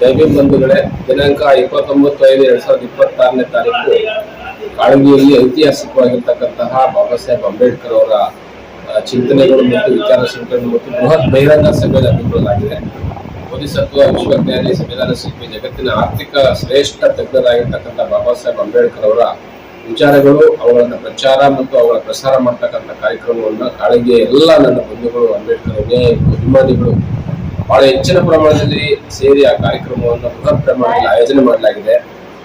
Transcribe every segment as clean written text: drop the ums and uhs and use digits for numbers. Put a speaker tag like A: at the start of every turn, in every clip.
A: ಜೈವಿಕ ಬಂಧುಗಳೇ, ದಿನಾಂಕ 29/5/2026ನೇ ತಾರೀಕು ಕಾಳಗಿಯಲ್ಲಿ ಐತಿಹಾಸಿಕವಾಗಿರ್ತಕ್ಕಂತಹ ಬಾಬಾ ಸಾಹೇಬ್ ಅಂಬೇಡ್ಕರ್ ಅವರ ಚಿಂತನೆಗಳು ಮತ್ತು ವಿಚಾರ ಸಂಕಿರಣ ಮತ್ತು ಬೃಹತ್ ಬಹಿರಂಗ ಸಭೆಯಲ್ಲಿ ಹಮ್ಮಿಕೊಳ್ಳಲಾಗಿದೆ. ಬೋಧಿಸತ್ವ, ವಿಶ್ವಜ್ಞಾನಿ, ಸಂವಿಧಾನ ಶಿಲ್ಪಿ, ಜಗತ್ತಿನ ಆರ್ಥಿಕ ಶ್ರೇಷ್ಠ ತಜ್ಞರಾಗಿರ್ತಕ್ಕಂಥ ಬಾಬಾ ಸಾಹೇಬ್ ಅಂಬೇಡ್ಕರ್ ಅವರ ವಿಚಾರಗಳು, ಅವುಗಳನ್ನು ಪ್ರಚಾರ ಮತ್ತು ಅವುಗಳ ಪ್ರಸಾರ ಮಾಡ್ತಕ್ಕಂಥ ಕಾರ್ಯಕ್ರಮವನ್ನು ಕಾಳಗಿಯ ಎಲ್ಲ ನನ್ನ ಬಂಧುಗಳು, ಅಂಬೇಡ್ಕರ್ ಅಭಿಮಾನಿಗಳು ಬಹಳ ಹೆಚ್ಚಿನ ಪ್ರಮಾಣದಲ್ಲಿ ಸೇರಿ ಆ ಕಾರ್ಯಕ್ರಮವನ್ನು ಬೃಹತ್ ಪ್ರಮಾಣದಲ್ಲಿ ಆಯೋಜನೆ ಮಾಡಲಾಗಿದೆ.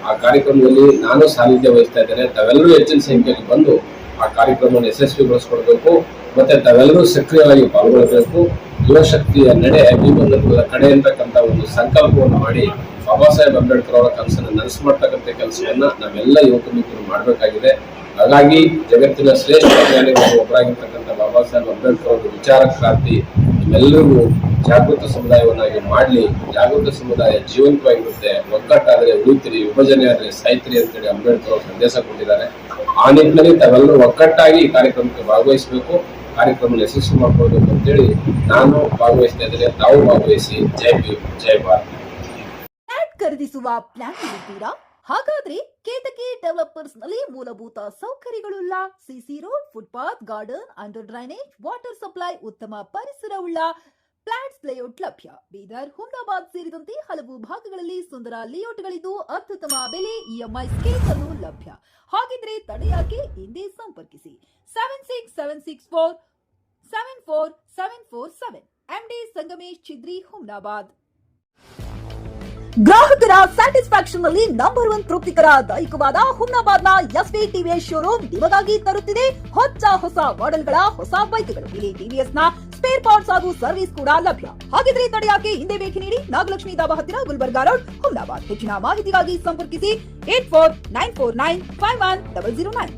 A: ಆ ಕಾರ್ಯಕ್ರಮದಲ್ಲಿ ನಾನು ಸಾನ್ನಿಧ್ಯ ವಹಿಸ್ತಾ ಇದ್ದೇನೆ. ತಾವೆಲ್ಲರೂ ಹೆಚ್ಚಿನ ಸಂಖ್ಯೆಯಲ್ಲಿ ಬಂದು ಆ ಕಾರ್ಯಕ್ರಮವನ್ನು ಯಶಸ್ವಿಗೊಳಿಸಿಕೊಡ್ಬೇಕು, ಮತ್ತೆ ತಾವೆಲ್ಲರೂ ಸಕ್ರಿಯವಾಗಿ ಪಾಲ್ಗೊಳ್ಳಬೇಕು. ಯುವಶಕ್ತಿಯ ನಡೆ ವಿಮಂಗಲಗಳ ಕಡೆ ಅಂತಕ್ಕಂಥ ಒಂದು ಸಂಕಲ್ಪವನ್ನು ಮಾಡಿ ಬಾಬಾ ಸಾಹೇಬ್ ಅಂಬೇಡ್ಕರ್ ಅವರ ಕನಸನ್ನು ನನಸು ಮಾಡ್ತಕ್ಕಂಥ ಕೆಲಸವನ್ನ ನಾವೆಲ್ಲ ಯುವಕ ಮಿತ್ರರು ಮಾಡಬೇಕಾಗಿದೆ. ಹಾಗಾಗಿ ಜಗತ್ತಿನ ಶ್ರೇಷ್ಠ ಜ್ಞಾನಿಗಳು ಒಬ್ಬರಾಗಿರ್ತಕ್ಕಂಥ ಬಾಬಾ ಸಾಹೇಬ್ ಅಂಬೇಡ್ಕರ್ ಅವರ ವಿಚಾರ ಕ್ರಾಂತಿ ನಿಮ್ಮೆಲ್ಲರಿಗೂ ಜಾಗೃತ ಸಮುದಾಯವನ್ನಾಗಿ ಮಾಡಲಿ. ಜಾಗೃತ ಸಮುದಾಯ ಜೀವಂತವಾಗಿರುತ್ತೆ. ಒಗ್ಗಟ್ಟಾದರೆ ಉಳಿತೀರಿ, ವಿಭಜನೆ ಆದರೆ ಸಾಯ್ತಿರಿ ಅಂತೇಳಿ ಅಂಬೇಡ್ಕರ್ ಅವರು ಸಂದೇಶ ಕೊಟ್ಟಿದ್ದಾರೆ. ಆ ನಿಟ್ಟಿನಲ್ಲಿ ತಾವೆಲ್ಲರೂ ಒಗ್ಗಟ್ಟಾಗಿ ಈ ಕಾರ್ಯಕ್ರಮಕ್ಕೆ ಭಾಗವಹಿಸಬೇಕು, ಕಾರ್ಯಕ್ರಮ ಯಶಸ್ವಿ ಮಾಡ್ಕೊಳ್ಬೇಕು ಅಂತೇಳಿ ನಾನು ಭಾಗವಹಿಸ್ತಾ ಇದ್ದೇನೆ. ತಾವು ಭಾಗವಹಿಸಿ. ಜೈ ಭೀಮ್, ಜೈ ಭಾರತ್.
B: ಖರೀದಿಸುವ ಪ್ಲಾನ್ ಇದ್ದೀರಾ? ಹಾಗಾದ್ರೆ ಕೇತಕಿ ಡೆವಲಪರ್ಸ್ ನಲ್ಲಿ ಮೂಲಭೂತ ಸೌಕರ್ಯಗಳುಳ್ಳ CC road, footpath, garden, under drainage, water supply, ಉತ್ತಮ ಪರಿಸರವುಳ್ಳ ಫ್ಲಾಟ್ಸ್ ಲೇಔಟ್ ಲಭ್ಯ. ಬೀದರ್, ಹುಮ್ನಾಬಾದ್ ಸೇರಿದಂತೆ ಹಲವು ಭಾಗಗಳಲ್ಲಿ ಸುಂದರ ಲೇಔಟ್ಗಳಿದ್ದು ಅತ್ಯುತ್ತಮ ಬೆಲೆ, ಇಎಂಐ ಸ್ಕೀಮ್ ಅನ್ನು ಲಭ್ಯ. ಹಾಗಿದ್ರೆ ತಡೆಯಾಕೆ? ಹಿಂದೆ ಸಂಪರ್ಕಿಸಿ 7676474747 MD ಸಂಗಮೇಶ್ ಚಿದ್ರಿ, ಹುಮ್ನಾಬಾದ್. ಗ್ರಾಹಕರ ಸ್ಯಾಟಿಸ್ಫ್ಯಾಕ್ಷನ್ ನಲ್ಲಿ ನಂಬರ್ 1 ತೃಪ್ತಿಕರ ದೈಹಿಕವಾದ ಹುಮ್ನಾಬಾದ್ನ ಎಸ್ವಿ ಟಿವಿಎಸ್ ಶೋರೂಮ್ ನಿಮಗಾಗಿ ತರುತ್ತಿದೆ ಹೊಸ ಮಾಡೆಲ್ಗಳ ಹೊಸ ಬೈಕ್ಗಳು. ಇಲ್ಲಿ ಟಿವಿಎಸ್ ನ ಸ್ಪೇರ್ ಪಾರ್ಟ್ಸ್ ಹಾಗೂ ಸರ್ವಿಸ್ ಕೂಡ ಲಭ್ಯ. ಹಾಗಿದ್ರೆ ತಡೆಯಾಕೆ? ಹಿಂದೆ ಭೇಟಿ ನೀಡಿ. ನಾಗಲಕ್ಷ್ಮಿ ದಾಬಾ ಹತ್ತಿರ, ಗುಲ್ಬರ್ಗಾ ರೋಡ್, ಹುಮ್ನಾಬಾದ್. ಹೆಚ್ಚಿನ ಮಾಹಿತಿಗಾಗಿ ಸಂಪರ್ಕಿಸಿ 8494951009.